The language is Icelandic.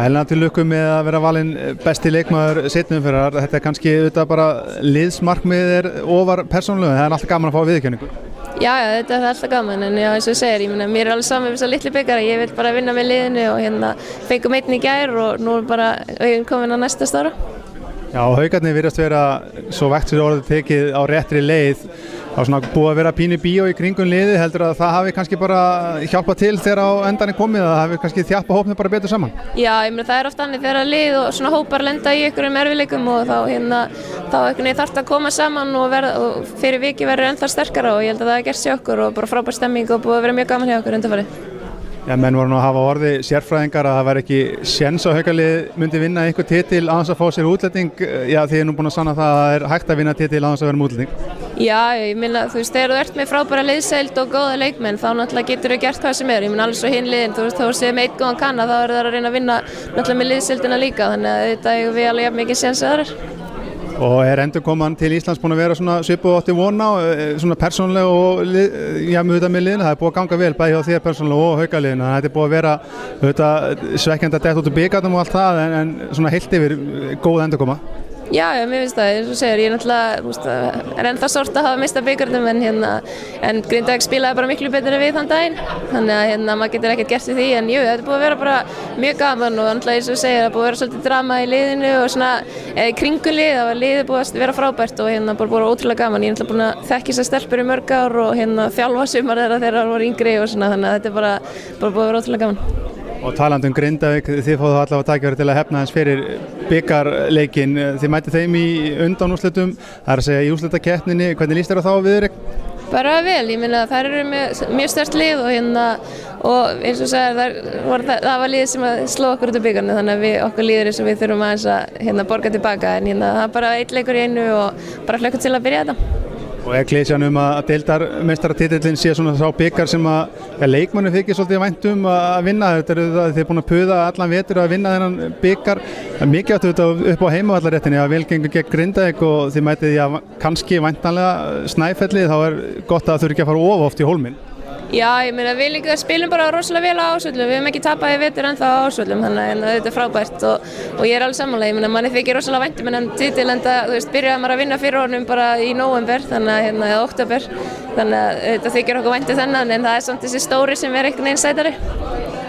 Helena til lukku með að vera valinn besti leikmaður seinni umferðar. Þetta kannski auðvitað bara liðsmarkmið ofar persónulega, það alltaf gaman að fá viðurkenningu. Já, þetta alltaf gaman, en já, eins og þú segir, ég meina, mér alveg saman með þessa litlu byggar, ég vil bara vinna með liðinu og fengum einn í gær og nú bara komin á næsta stóra. Já, Haukarnir virðast vera svo vægt sem orðið tekið á réttri leið. Það var svona búið að vera pínu bíó í kringum liðið, heldur að það hafi kannski bara hjálpað til þegar á endan komið, að það hafi kannski þjappað hópnum bara betur saman? Já, ég meina það oft annað þegar lið og svona hópar lenda í einhverjum erfiðleikum og þá þarf að koma saman og fyrir viki verður ennþá sterkara og ég held að það hafi gerst hjá okkur og bara frábær stemming og búið að vera mjög gaman hjá okkur undanfarið. Já, menn voru nú að hafa orði sérfræðingar að það væri ekki séns á Haukalið myndi vinna einhver titil án þess að fá sér útlending. Já, þið nú búin að sanna það að það hægt að vinna titil án þess að vera með útlending. Já, ég meina, þú veist, þegar þú ert með frábæra liðsheild og góða leikmenn, þá náttúrulega getur þú gert hvað sem er. Ég meina, alveg svo hinn liðin, þú veist, þá séu með einn góðan kanna, þá eru það að reyna að vinna náttúrulega með liðsheildina líka, þannig að þetta eigum við alveg jafn mikið séns að aðrar. Og endurkoman til Íslands búin að vera svona svipuð átti von á, svona persónulega og með liðinu. Það er búið að ganga vel bæði hjá þér persónulega og Haukaliðinu. Þetta er búið að vera svekkjandi að detta út úr bikarnum og allt það, en svona heilt yfir góð endurkoma. Já, mér finnst það, eins og segir, ég náttúrulega ennþá sárt að hafa mistað bikarnum en Grindavík spilaði bara miklu betur en við þann daginn, þannig að maður getur ekkert gert í því, en jú, þetta er búið að vera bara mjög gaman og náttúrulega eins og segir, það er búið að vera svolítið drama í liðinu og svona kringum lið, það var liðið búið að vera frábært og bara búið ótrúlega gaman. Ég er náttúrulega búin að þekki þessar stelpur í mörg ár og þjálfa sumar þeirra þegar þær voru yngri og svona, þannig að þetta er bara búið að vera ótrúlega gaman. Og talandi Grindavík, þið fóðu allavega tækifæri til að hefna þess fyrir bikarleikinn. Þið mætið þeim í undanúrslitum, það er að segja í úrslitakeppninni. Hvernig líst þér á þá viðureign? Bara vel, ég meina þær eru með mjög sterkt lið og eins og segir, það var liðið sem sló okkur út úr bikarnu, þannig að okkur líður eins og við þurfum aðeins að borga tilbaka, en það er bara einn leikur í einu og bara hlökkum til að byrja þetta. Og klisjan að deildarmeistaratitillinn sé svona sá bikar sem að leikmönnum þykir svolítið vænt að vinna. Þið er búin að puða allan vetur að vinna þennan bikar. Mikið áttu þetta upp á heimavallarréttinni að vel gengur gegn Grindavík og þið mætið kannski væntanlega Snæfelli, þá er gott að það þurfi ekki að fara of oft í Hólminn. Já, ég meina við líka spilum bara rosalega vel á Ásvöllum, við hefum ekki tapað í vetur ennþá á Ásvöllum, þannig að þetta er frábært og ég er alveg sammála, ég meina manni þykir rosalega vænt en titil enda, þú veist, byrjaði maður að vinna fyrir honum bara í nóvember, þannig að eða október, þannig að þetta þykir okkur vænt þennan, en það er samt þessi stóri sem er einhvern veginn sætari.